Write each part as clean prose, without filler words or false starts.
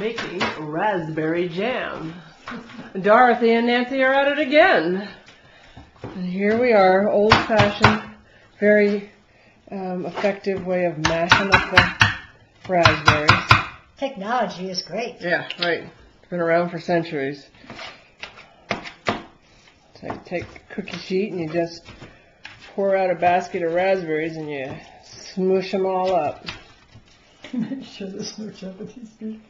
making raspberry jam. Dorothy and Nancy are at it again. And here we are, old-fashioned, very effective way of mashing up the raspberries. Technology is great. Yeah, right. It's been around for centuries. So you take a cookie sheet and you just pour out a basket of raspberries and you smoosh them all up. Make sure there's no Japanese beetles.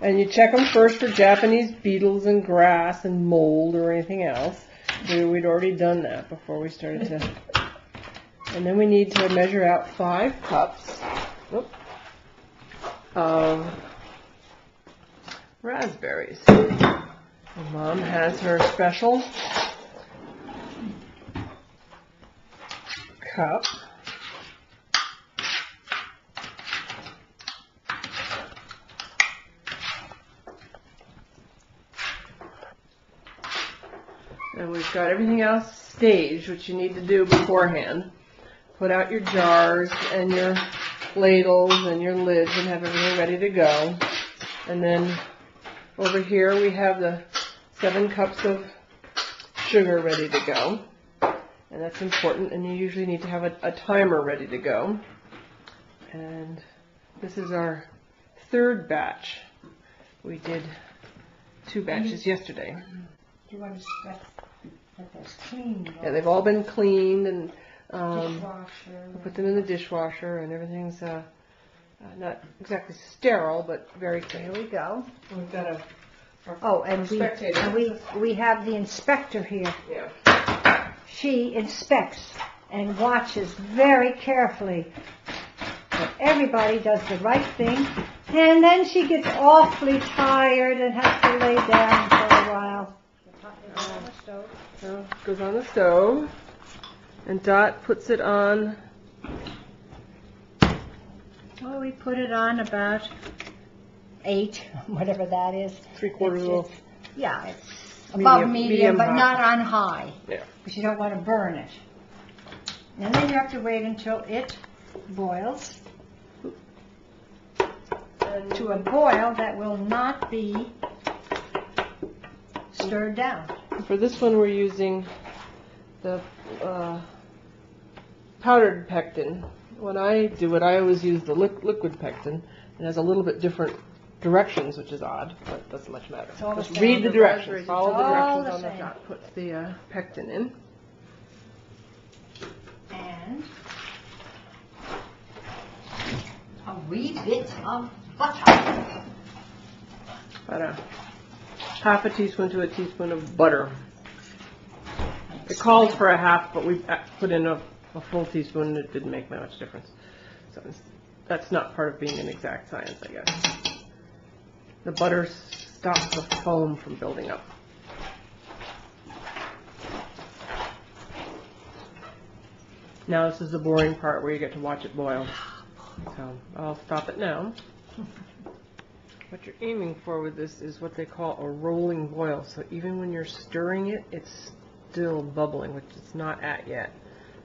And you check them first for Japanese beetles and grass and mold or anything else. We'd already done that before we started to. And then we need to measure out 5 cups of raspberries. And Mom has her special cup. And we've got everything else staged, which you need to do beforehand. Put out your jars and your ladles and your lids and have everything ready to go. And then over here we have the 7 cups of sugar ready to go. And that's important, and you usually need to have a timer ready to go. And this is our 3rd batch. We did 2 batches yesterday. Do you want to that that's clean? Yeah, they've all been cleaned and Dishwasher. put them in the dishwasher, and everything's not exactly sterile, but very clean. Here we go. We've got a And spectator. we have the inspector here. Yeah. She inspects and watches very carefully that everybody does the right thing, and then she gets awfully tired and has to lay down for a while. On the stove. So it goes on the stove, and Dot puts it on. Well, we put it on about 8, whatever that is. 3/4 loaf. Yeah, it's above medium, but hot. not on high. Yeah. Because you don't want to burn it. And then you have to wait until it boils And to a boil that will not be stirred down. for this one, we're using the powdered pectin. When I do it, I always use the liquid pectin. It has a little bit different directions, which is odd, but it doesn't much matter. It's all the Just same. read the The directions. raspberries, Follow it's the all directions the on the same. dot. Puts the pectin in. And a wee bit of butter. About a half a teaspoon to a teaspoon of butter. It calls for a half, but we put in a full teaspoon, and it didn't make much difference. So that's not part of being an exact science, I guess. The butter stops the foam from building up. Now this is the boring part where you get to watch it boil. So I'll stop it now. What you're aiming for with this is what they call a rolling boil. So even when you're stirring it, it's still bubbling, which it's not at yet.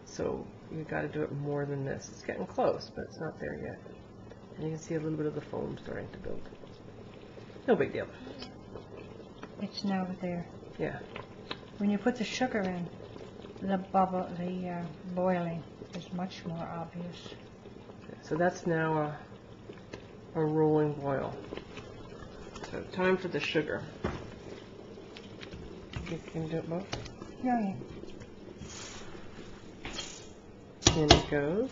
So you got to do it more than this. It's getting close, but it's not there yet. And you can see a little bit of the foam starting to build. No big deal. It's now there. Yeah. When you put the sugar in, the boiling is much more obvious. So that's now a rolling boil. So time for the sugar. You can do it both. Yeah. In it goes.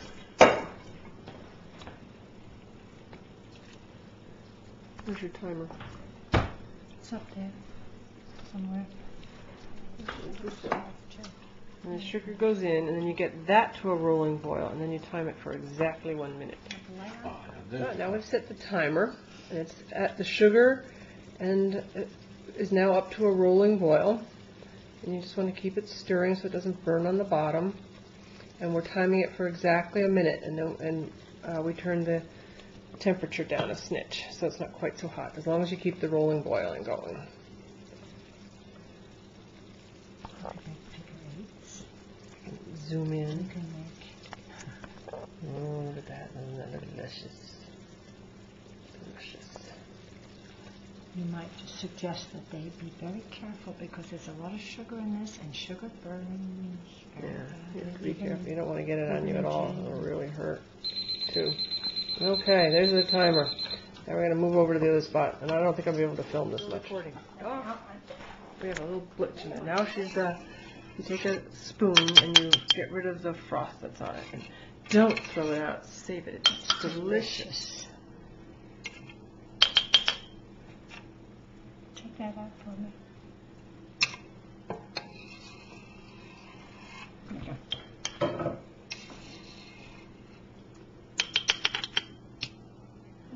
Where's your timer? It's up there somewhere. And the sugar goes in, and then you get that to a rolling boil, and then you time it for exactly 1 minute. Now we've set the timer, and it's at the sugar, and it is now up to a rolling boil. And you just want to keep it stirring so it doesn't burn on the bottom. And we're timing it for exactly a minute, and we turn the temperature down a snitch, so it's not quite so hot, as long as you keep the rolling boiling going. Zoom in. Oh, look at that. Isn't that delicious? Delicious. you might suggest that they be very careful because there's a lot of sugar in this, and sugar burns. Yeah, you have to be careful. You don't want to get it on you at all. It'll really hurt, too. Okay, there's the timer. Now we're going to move over to the other spot, and I don't think I'll be able to film this much. Oh, we have a little glitch in it. Now she's, you take a spoon and you get rid of the froth that's on it. And don't throw it out. Save it. It's delicious. Take that out for me.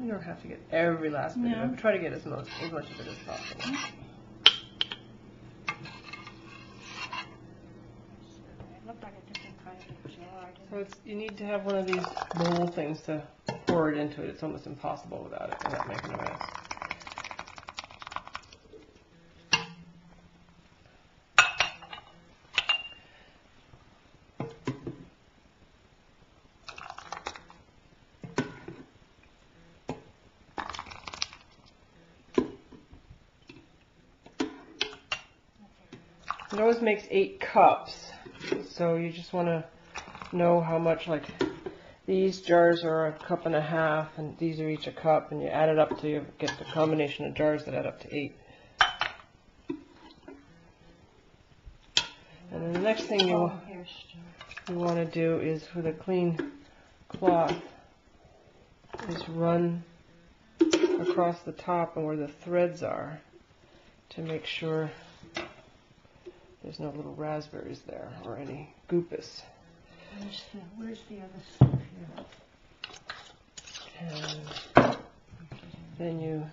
You don't have to get every last bit of it. Try to get as much of it as possible. So you need to have one of these bowl things to pour it into it. It's almost impossible without it, without making a mess. It always makes 8 cups, so you just want to know how much, like these jars are a cup and a half, and these are each a cup, and you add it up till you get the combination of jars that add up to 8. And then the next thing you want to do is, with a clean cloth, is run across the top and where the threads are to make sure there's no little raspberries there or any goopus. Where's the other stuff here? And then you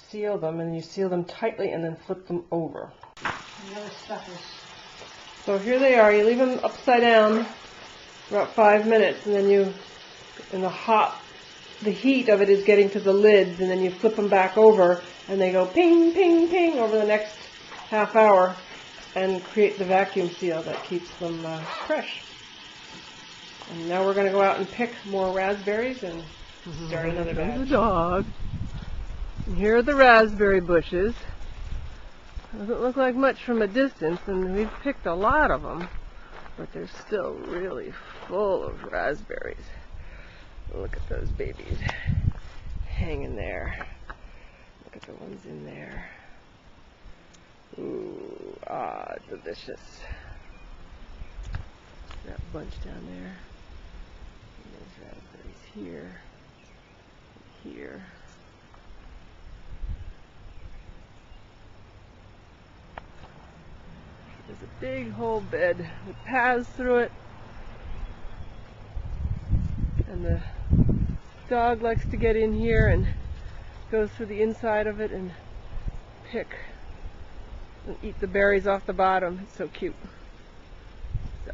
seal them, and you seal them tightly and then flip them over. The other stuff is... So here they are. You leave them upside down for about 5 minutes, and then you, in the heat of it is getting to the lids, and then you flip them back over, and they go ping, ping, ping over the next half hour, and create the vacuum seal that keeps them fresh. And now we're going to go out and pick more raspberries and start another batch. There's the dog. And here are the raspberry bushes. Doesn't look like much from a distance, and we've picked a lot of them, but they're still really full of raspberries. Look at those babies hanging there. Look at the ones in there. Ooh, delicious. That bunch down there. And there's raspberries here, and here. There's a big whole bed with paths through it, and the dog likes to get in here and goes through the inside of it and pick and eat the berries off the bottom. It's so cute. So,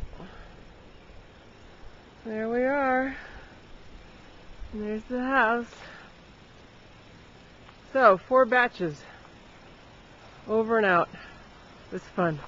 there we are. And there's the house. So, 4 batches. Over and out. It was fun.